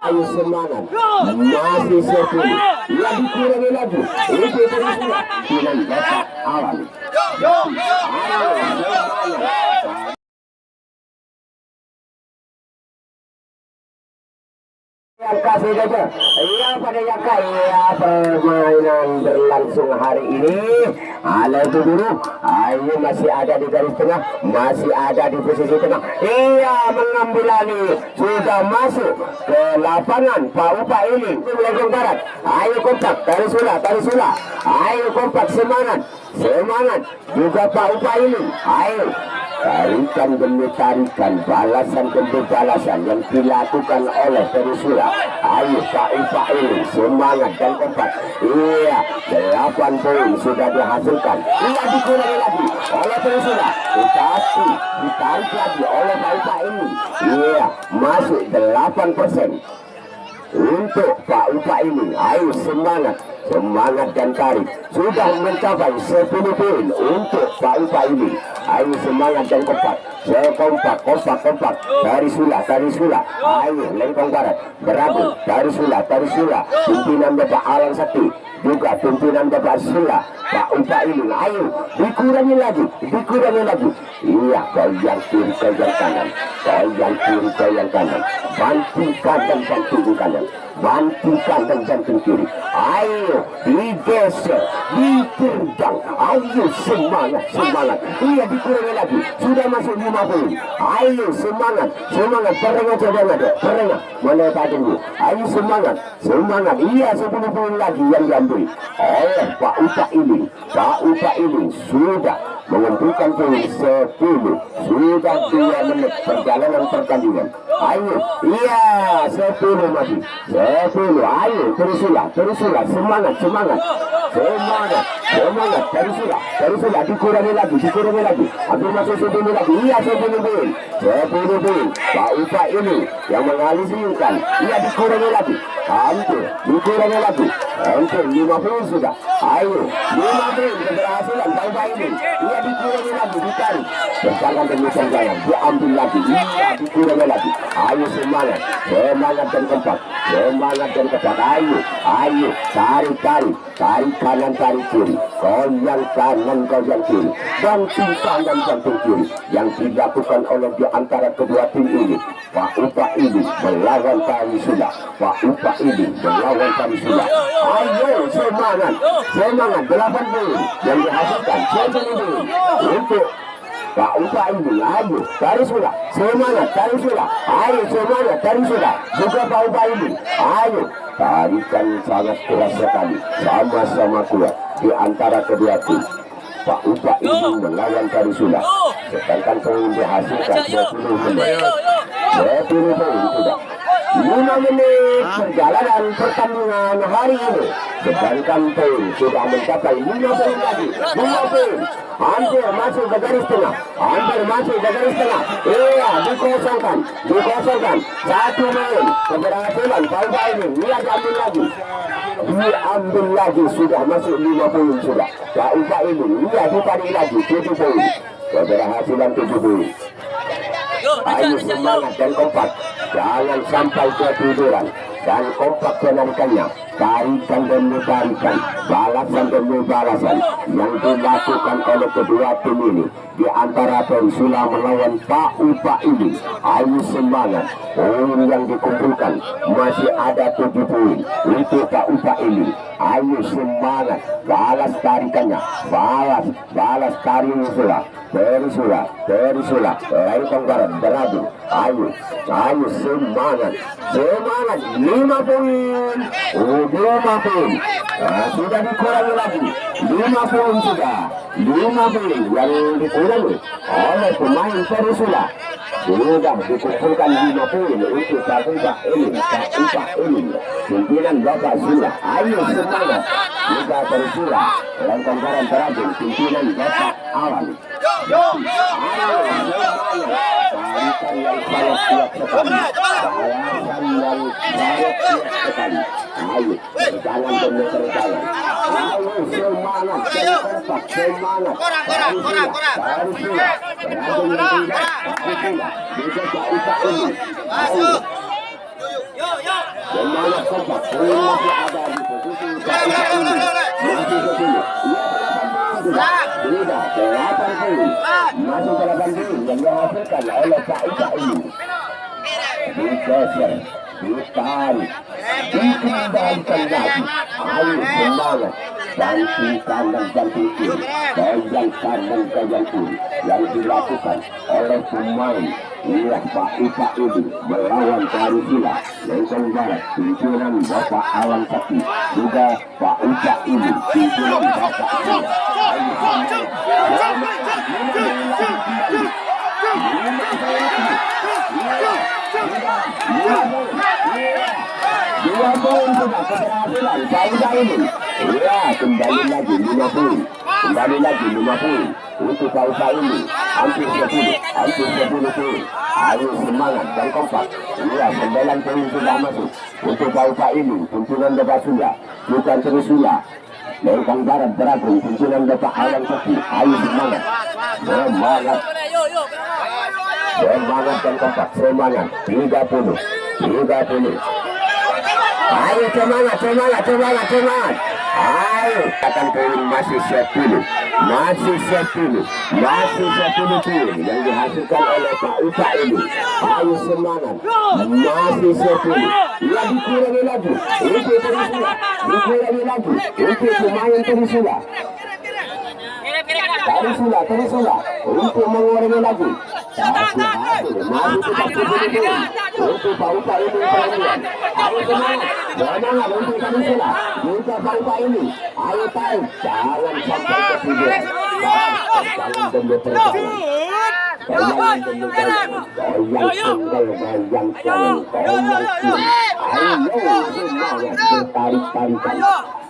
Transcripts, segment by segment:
Ayo semangat, masih 10, lebih kurang lagi. Itu terus dengan bapak awal. Yang kasih saja, ya pada yang kaya permainan berlangsung hari ini. Ala itu dulu, ayo masih ada di garis tengah, masih ada di posisi tengah. Iya mengambil alih, sudah masuk ke lapangan Pak Upa ini. Melengkung barat, ayo kompak, tarik sula. Ayo kompak semangat, juga Pak Upa ini. Ayo. Tarikan demi tarikan, balasan demi balasan yang dilakukan oleh Perisula. Ayo Pak Upa ini semangat dan kompak. Iya, 8 poin sudah dihasilkan. Iya dikurangi lagi oleh Perisula, tetapi ditarik lagi oleh Pak Upa ini. Iya, masuk 8% untuk Pak Upa ini. Ayo semangat dan tarik, sudah mencapai 10 poin untuk Pak Upa ini. Ayo semangat dan kompak, kompak. Tarik sula. Ayo lengkong barat, beradu, tarik sula. Pimpinan Bapak Alang Sakti, juga pimpinan Bapak Sula. Pak Upa ini, ayo dikurangi lagi. Iya, goyang kiri, goyang kanan. Bantingkan dan jantung kiri. Ayo digeser, diterjang. Ayo semangat. Iya dikurangi lagi, sudah masuk 5 poin. Ayo semangat. Perengah mana tadi? Ayo semangat. Iya 10 poin lagi yang diambil oleh Pak Upa ini. Sudah mengumpulkan poin 10. Sudah 2 menit perjalanan pertandingan. Ayo, iya 10 masih 10. Ayo terus semangat. Terus dikurangi lagi. Hampir masuk 10 lagi. Iya 10 poin. Pak Upa ini yang mengalihkan. Iya dikurangi lagi. Hampir dikurangi lagi. Hampir 5 poin sudah. Ayo 5 poin keberhasilan Pak Upa ini. Iya dikurangi lagi, ditarik. Berjalan demi perjalanan, diambil lagi. Iya dikurangi lagi. Ayo semangat dan kompak. Ayo tarik kanan, tarik kiri, goyang kanan, goyang kiri, banting kanan, banting kiri. Yang dilakukan oleh di antara kedua tim ini. Pak Upa ini melawan Perisula. Ayo semangat 8 poin yang dihasilkan 10 poin untuk Pak Upa ini. Ayo tarik sula, semangat. Ayo semangat, tarik sula. Juga Pak Upa ini. Ayo tarikan sangat keras sekali, sama-sama kuat di antara kedua tim. Pak Upa ini melawan Perisula. Sedangkan poin dihasilkan 20 poin sudah. 5 menit perjalanan pertandingan hari ini. Sedangkan poin sudah mencapai 5 poin lagi. 5 poin. Hampir masuk ke garis tengah. Iya, dikosongkan. 1 poin. Keberhasilan Pak Upa ini. Dia diambil lagi. Sudah masuk 5 poin sudah. Pak Upa ini. Dia ditarik lagi 7 poin. Keberhasilan 7 poin. Ayo semangat dan kompak. Jangan sampai ketiduran. Dan kompak penarikannya. Tarikan demi tarikan, balasan demi balasan yang dilakukan oleh kedua tim ini. Di antara Perisula melawan Pak Upa ini. Ayo semangat. Poin yang dikumpulkan masih ada 7 poin untuk Pak Upa ini. Ayo semangat, balas tarikannya, balas Perisula, lengkong barat beradu. Ayo semangat, 5 poin. 5 poin. Sudah dikurangi lagi. 5 poin sudah. 5 poin yang dikurangi oleh pemain Perisula. Sudah dikumpulkan 5 poin untuk Pak Upa ini. Pimpinan Bapak Sula. Ayo semangat. Juga Perisula. Lengkong barat beradu. Pimpinan Bapak Awan. Tarikan yang sangat kuat sekali. Ayo, berjalan demi berjalan. Ayo semangat. semangat kompak. Poin masih ada di posisi Pak Upa ini. Masih 10. Sudah 8 poin. Masih 8 poin yang dihasilkan oleh Pak Upa ini. Digeser, ditarik, dikembalikan lagi. Ayo semangat. Banting kanan, banting kiri, goyang kanan, goyang kiri yang dilakukan oleh pemain Iya Pak Upa ini melawan Tarisila Lengkong Barat, pimpinan Bapak Alam Sakti, juga Pak Upa ini pimpinan Bapak Alam. Dua poin sudah keberhasilan Pak Upa ini. Iya, kembali lagi 5 poin. Kembali lagi 5 poin untuk Pak Upa ini. Hampir 10 poin. Harus semangat dan kompak. Iya, 9 poin sudah masuk untuk Pak Upa ini. Pimpinan Bapak Sula, bukan Trisula. Lengkong Barat beragam pimpinan Bapak Alam Sakti. Ayo semangat. Semangat. Semangat dan kompak. Semangat. 30. Ayo semangat. Ayo, akan poin masih 10 poin yang dihasilkan oleh Pak Upa ini. Ayo semangat, masih 10. Ya dikurangi lagi, untuk Trisula, dikurangi lagi, untuk pemain Trisula. Trisula, untuk mengurangi lagi. Masih tetap 10 poin untuk Pak Upa ini. Ayo semangat untuk Trisula, juga Pak Upa ini. Ayo tarik, jangan sampai ketinggalan. Jangan demi terjauh. Goyang ayo semangat bertarik-tarikan.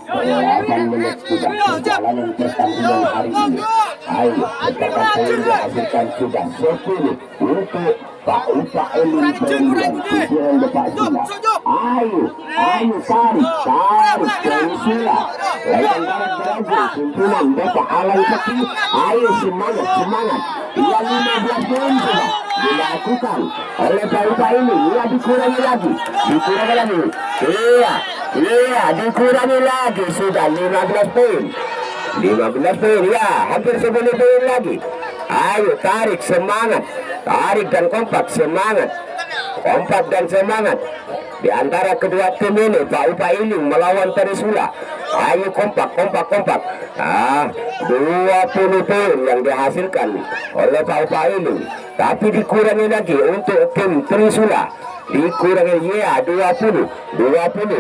8 menit sudah perjalanan pertandingan hari ini. Ayo, sekarang poin dihasilkan sudah 10 untuk Pak Upa ini pemilihan pimpinan Bapak Sula. Ayo tarik Trisula. Lengkong Barat beragam pimpinan Bapak Alam Sakti. Ayo semangat. Ya 15 poin sudah dilakukan oleh Pak Upa ini. Ya dikurangi lagi. Iya, dikurangi lagi sudah 15 poin. 15 poin, ya, hampir 10 poin lagi. Ayo tarik semangat, tarik dan kompak semangat, di antara kedua tim ini. Pak Upa ini melawan Trisula. Ayo kompak. 20 poin yang dihasilkan oleh Pak Upa ini, tapi dikurangi lagi untuk tim Trisula. Dikurangi, ya, 20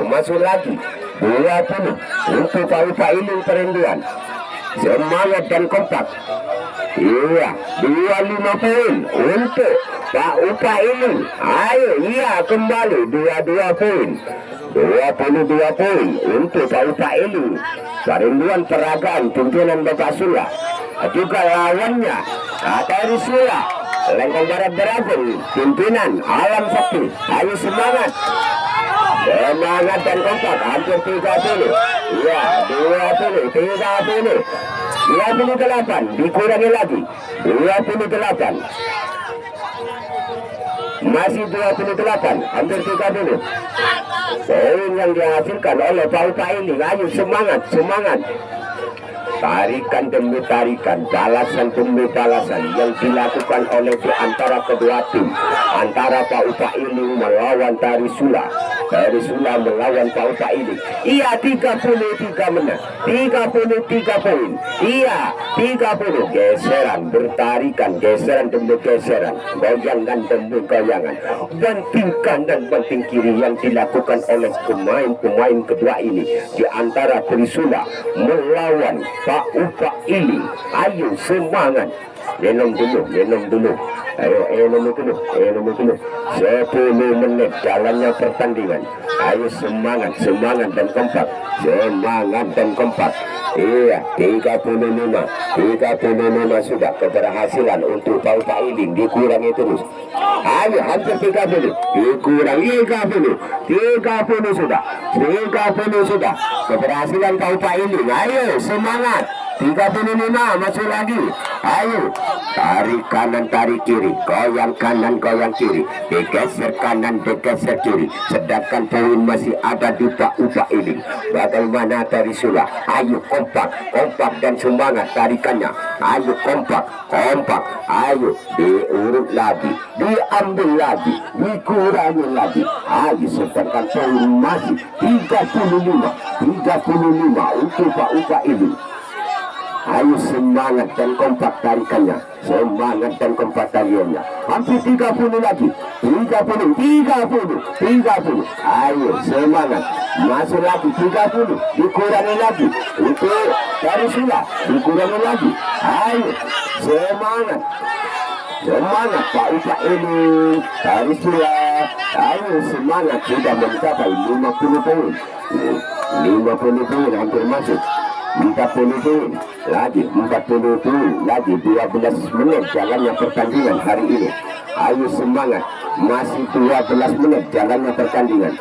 masuk lagi 20 untuk Pak Upa ini. Perinduan semangat dan kompak. Iya, 25 poin untuk Pak Upa ini. Ayo, iya, kembali 22 poin. 22 poin untuk Pak Upa ini. Perinduan peragaan pimpinan Bapak Sula, juga lawannya Trisula. Lengkong Barat beragam pimpinan Alam Sakti. Ayo semangat dan kompak. Hampir 30. Ya, 20, 30, 28. Dikurangi lagi 28. Masih 28, hampir 30. Poin yang dihasilkan oleh Pak Upa ini. Ayo semangat. Tarikan demi tarikan, balasan demi balasan yang dilakukan oleh di antara kedua tim. Antara Pak Upa ini melawan Trisula melawan Pak Upa ini. Iya, 33 menit, 33 poin. Iya, 30. Geseran, bertarikan, geseran demi geseran, goyangan demi goyangan, bantingkan dan banting kiri yang dilakukan oleh pemain kedua ini di antara Trisula melawan Pak Upa ini. Ayo semangat. Minum dulu. Ayo minum dulu. 10 menit jalannya pertandingan. Ayo semangat dan kompak. Iya, 35 sudah keberhasilan untuk Pak Upa ini. Dikurangi terus. Ayo, hampir 30. Dikurangi 30 sudah. Keberhasilan Pak Upa ini. Ayo semangat. 35 35 masuk lagi. Ayo tarik kanan tarik kiri, goyang kanan goyang kiri, digeser kanan digeser kiri. Sedangkan poin masih ada di Pak Upa ini. Bagaimana Tarisula? Ayo kompak dan semangat tarikannya. Ayo kompak. Ayo diurut lagi, diambil lagi, dikurangi lagi. Ayo sedangkan poin masih 35 untuk Pak Upa ini. Ayo semangat dan kompak tarikannya, semangat dan kompak tariannya. Hampir 30 lagi, 30. Ayo semangat, masuk lagi 30, dikurangi lagi untuk Tarisula, dikurangi lagi. Ayo semangat Pak Upa ini, Tarisula. Ayo semangat, sudah mencapai 50 poin, 50 poin hampir masuk. 40 poin lagi, 12 menit jalannya pertandingan hari ini. Ayo semangat, masih 12 menit jalannya pertandingan.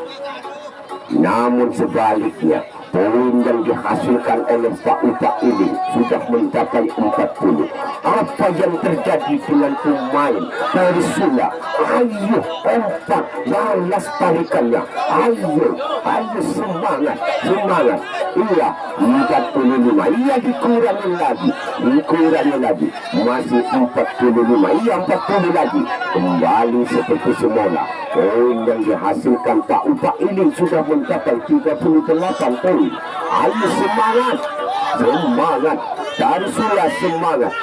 Namun sebaliknya, poin yang dihasilkan oleh Pak Upa ini sudah mencapai 40. Apa yang terjadi dengan pemain Tarisula? Ayo kompak, balas tarikannya. Ayo semangat. Iya 45. Iya dikurangi lagi. Masih 45. Iya 40 lagi. Kembali seperti semula. Poin yang dihasilkan Pak Upa ini sudah mencapai 38 poin. Ayo semangat. Tarisula semangat.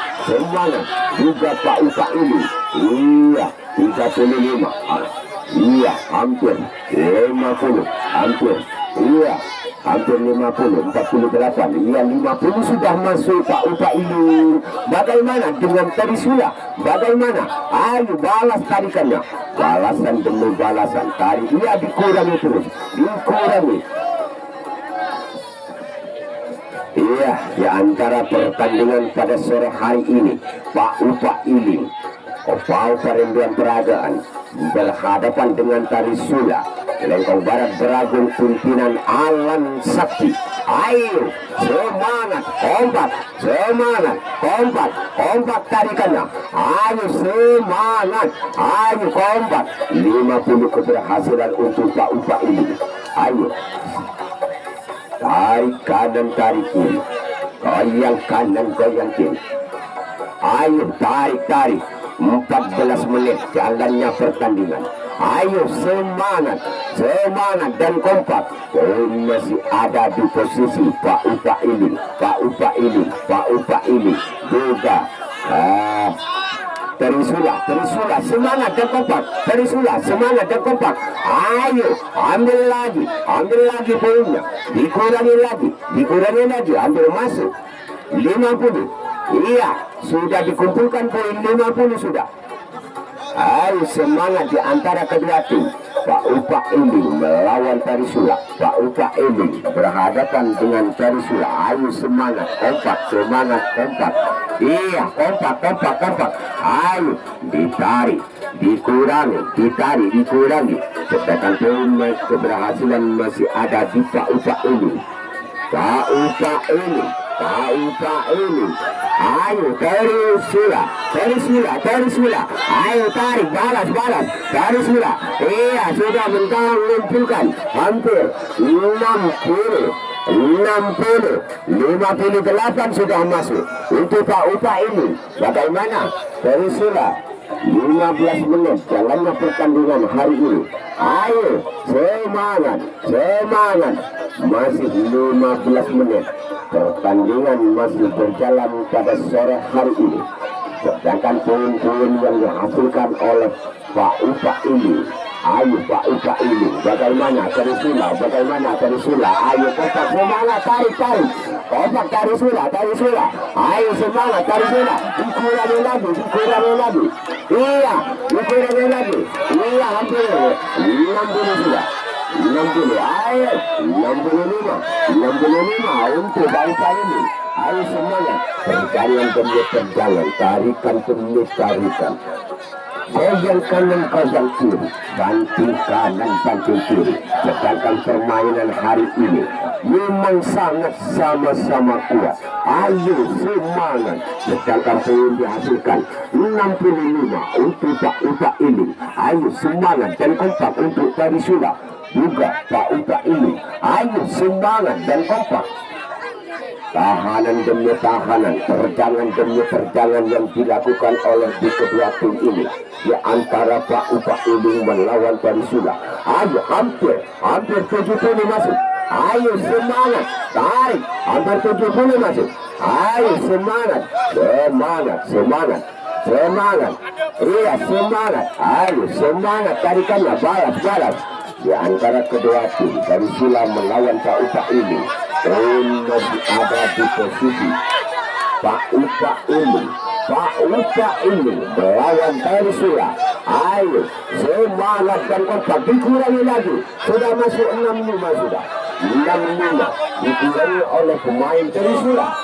Juga Pak Upa ini. Iya 35. Iya hampir 50. Iya hampir 50, 48. Iya 50 sudah masuk Pak Upa ini. Bagaimana dengan Tarisula? Bagaimana? Ayo balas tarikannya. Balasan demi balasan. Tarik iya dikurangi terus. Iya, di antara pertandingan pada sore hari ini, Pak Upa ini, Opal Perinduan Peragaan berhadapan dengan Tarisula. Lengkong Barat Beragung pimpinan Alan Sakti. Ayo semangat, kompak tarikannya. Ayo semangat, ayo kompak. 50 keberhasilan untuk Pak Upa ini. Ayo tarik kanan tarik kiri, goyang kanan goyang kiri. Ayo tarik 14 menit jalannya pertandingan. Ayo semangat dan kompak. Poin masih ada di posisi Pak Upa ini juga Tarisula semangat dan kompak. Ayo ambil lagi poinnya, dikurangi lagi, ambil masuk 50. Iya sudah dikumpulkan poin 50 sudah. Ayo semangat di antara kedua tim. Pak Upa ini melawan Tarisula. Pak Upa ini berhadapan dengan Tarisula. Ayo semangat, kompak. Iya kompak. Ayo ditarik, dikurangi. Sedangkan poin keberhasilan masih ada di Pak Upa ini. Ayo Tarisula. Ayo tarik, balas. Tarisula. Iya sudah mengumpulkan hampir 60. 58 sudah masuk untuk Pak Upa ini. Bagaimana Tarisula? 15 menit jalannya pertandingan hari ini. Ayo semangat. Masih 15 menit pertandingan masih berjalan pada sore hari ini. Sedangkan poin-poin yang dihasilkan oleh Pak Upa ini. Ayo Pak Upa ini. Bagaimana Tarisula? Ayo kompak semangat, tarik. Kompak Tarisula. Ayo semangat Tarisula. Dikurangi lagi. Iya dikurangi lagi. Iya hampir 60 sudah. 60. Ayo 65 untuk bangsa ini. Ayo semangat. Perjalanan demi perjalanan, tarikan demi tarikan. Goyang kanan goyang kiri, banting kanan banting kiri. Sedangkan permainan hari ini memang sangat sama-sama kuat. Ayo semangat. Sedangkan poin dihasilkan 65 untuk Pak Uta ini. Ayo semangat dan kompak untuk Tarisula juga Pak Uta ini. Ayo semangat dan kompak. Tahanan demi tahanan, terjangan demi terjangan yang dilakukan oleh di kedua tim ini. Di antara Pak Upa ini melawan Tarisula. Ayo hampir 70 masuk. Ayo semangat, tarik, hampir 70 masuk. Ayo semangat, semangat. Iya semangat, ayo semangat, tarikannya, balas. Di antara kedua tim Tarisula melawan Pak Upa ini. Ada di posisi Pak Upa ini melawan Tarisula. Ayo semangat dan kompak, dikurangi lagi. Sudah masuk 65 sudah. 65 dikurangi oleh pemain Tarisula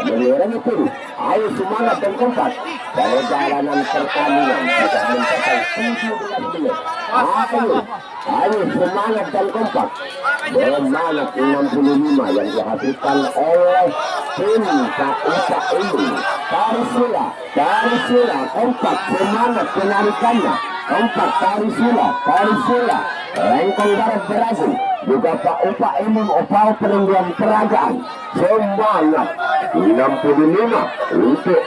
menyerang terus. Ayo semangat dan kompak. Perjalanan pertandingan sudah mencapai 17 menit. Ayo semangat dan kompak. Semangat 65 yang dihasilkan oleh tim Pak Upa ini. Tarisula kompak, semangat penarikannya. Kompak Tarisula Lengkong Barat berhasil. Juga Pak Upa ini upaya penunjuan kerajaan. Semangat 65 untuk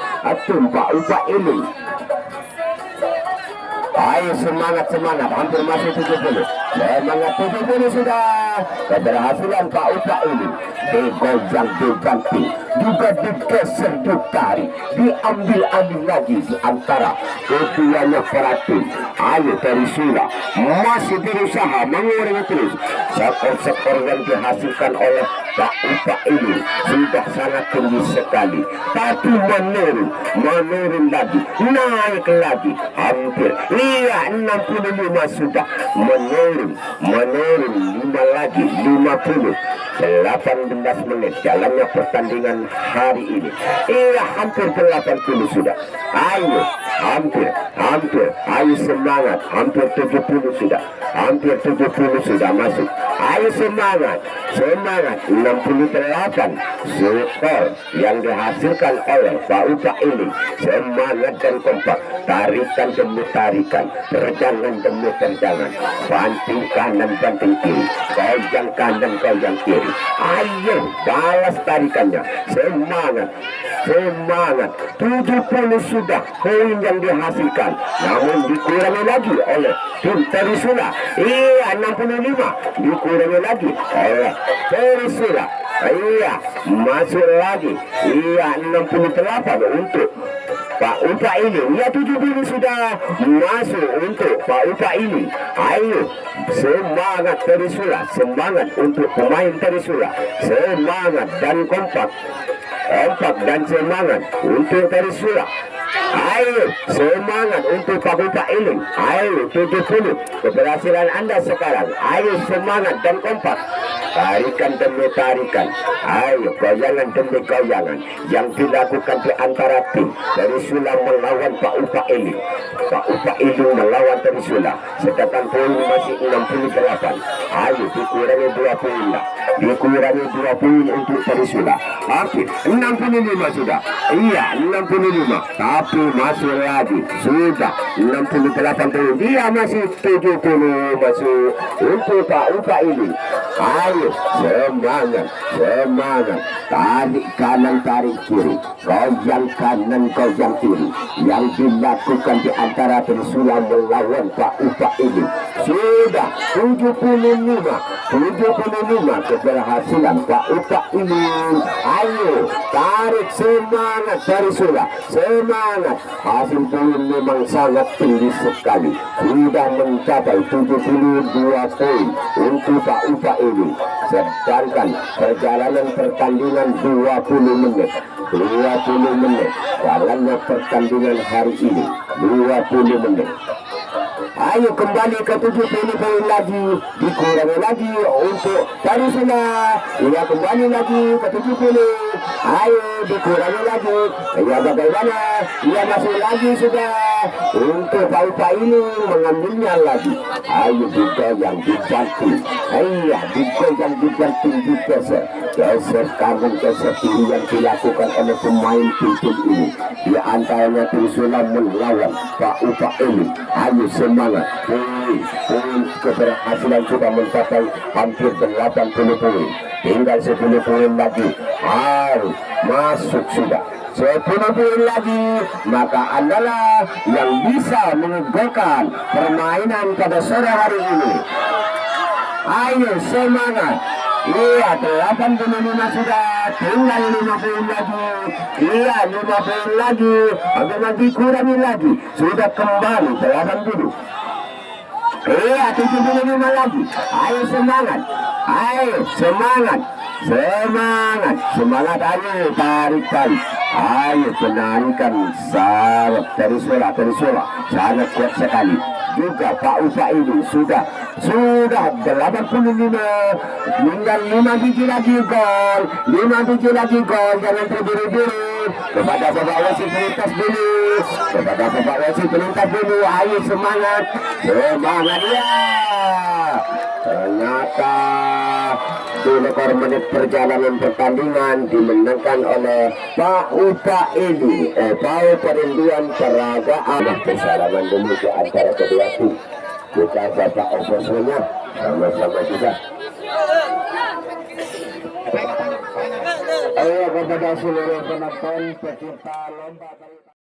tim Pak Upa ini. Ayo semangat, hampir masih 70. Semangat 70 sudah. Keberhasilan Pak Upa ini digojang diganti, juga digeser ditarik, diambil alih lagi di antara keduanya peratin. Ayo Tarisula masih berusaha mengurangi terus. Skor yang dihasilkan oleh Pak Upa ini sudah sangat tinggi sekali, tapi menurun lagi, naik lagi, hampir 65 sudah menurun 5 lagi 50. 18 menit jalannya pertandingan hari ini. Hampir 80 sudah. Ayo ayo semangat, hampir 70 sudah. Hampir 70 sudah masuk. Ayo semangat 68 skor yang dihasilkan oleh Pak Upa ini. Semangat dan kompak, tarikan demi tarikan, terjangan demi terjangan, banting kanan banting kiri, goyang kanan goyang kiri. Ayo balas tarikannya. Semangat 70 sudah poin yang dihasilkan, namun dikurangi lagi oleh tim Tarisula. 65 dikurangi lagi oleh Tarisula. Masuk lagi. 68 untuk Pak Upa ini. 70 sudah masuk untuk Pak Upa ini. Ayo semangat Tarisula, semangat untuk pemain Tarisula, semangat dan kompak dan semangat untuk Tarisula. Ayo semangat untuk Pak Upa ini. Ayo 70 keberhasilan Anda sekarang. Ayo semangat dan kompak, tarikan demi tarikan. Ayo goyangan demi goyangan yang dilakukan di antara tim Tarisula melawan Pak Upa ini. Pak Upa ini melawan Tarisula, sedangkan poin masih 68. Ayo dikurangi 2 poin lah. Dikurangi 2 poin untuk Tarisula. Hampir 65 sudah. 65. Tapi masuk lagi. Sudah 68 poin. Dia masih 70 masuk untuk Pak Upa ini. Ayo semangat. Tarik kanan tarik kiri, goyang kanan goyang kiri yang dilakukan di antara Tarisula melawan Pak Upa ini. Sudah 75 keberhasilan Pak Upa ini. Ayo tarik, semangat Tarisula, semangat. Hasil poin memang sangat tinggi sekali, sudah mencapai 72 poin untuk Pak Upa ini. Sedangkan perjalanan pertandingan 20 menit jalannya pertandingan hari ini 20 menit. Ayo kembali ke 70 poin lagi, dikurangi lagi untuk Darussulla. Ia kembali lagi ke 70. Ayo dikurangi lagi. Ya bagaimana? Ia masuk lagi sudah untuk Paupa ini mengambilnya lagi. Ayo digoyang dibanting. Iya digoyang dibanting digeser. Geser kanan geser kiri yang dilakukan oleh pemain tim ini. Di antaranya Darussulla melawan Paupa ini. Ayo semangat. Keberhasilan sudah mencapai hampir 80 poin. Tinggal 10 poin lagi. Harus masuk sudah 10 poin lagi, maka adalah yang bisa menegakkan permainan pada sore hari ini. Ayo semangat. Iya 85 sudah, tinggal 5 poin lagi. Iya 5 poin lagi, bagaimana dikurangi lagi, sudah kembali 80. Iya 75 lagi. Ayo semangat. Ayo semangat. Semangat. Semangat ayo tarikan. Ayo penarikan sahabat Darussulla sangat kuat sekali. Juga Paupa ini sudah 85, tinggal 5 biji lagi gol, 5 biji lagi gol. Jangan terburu-buru. Kepada Bapak Wasit pelintas dulu, kepada Bapak Wasit pelintas dulu. Ayo semangat, semangat ya. Ternyata di rekor menit perjalanan pertandingan dimenangkan oleh Paupa ini. Pau Perinduan Peragaan. Persalaman dulu di antara kedua tim. Kita Bapak ofisialnya sama-sama juga. Ayo kepada seluruh penonton pecinta lomba.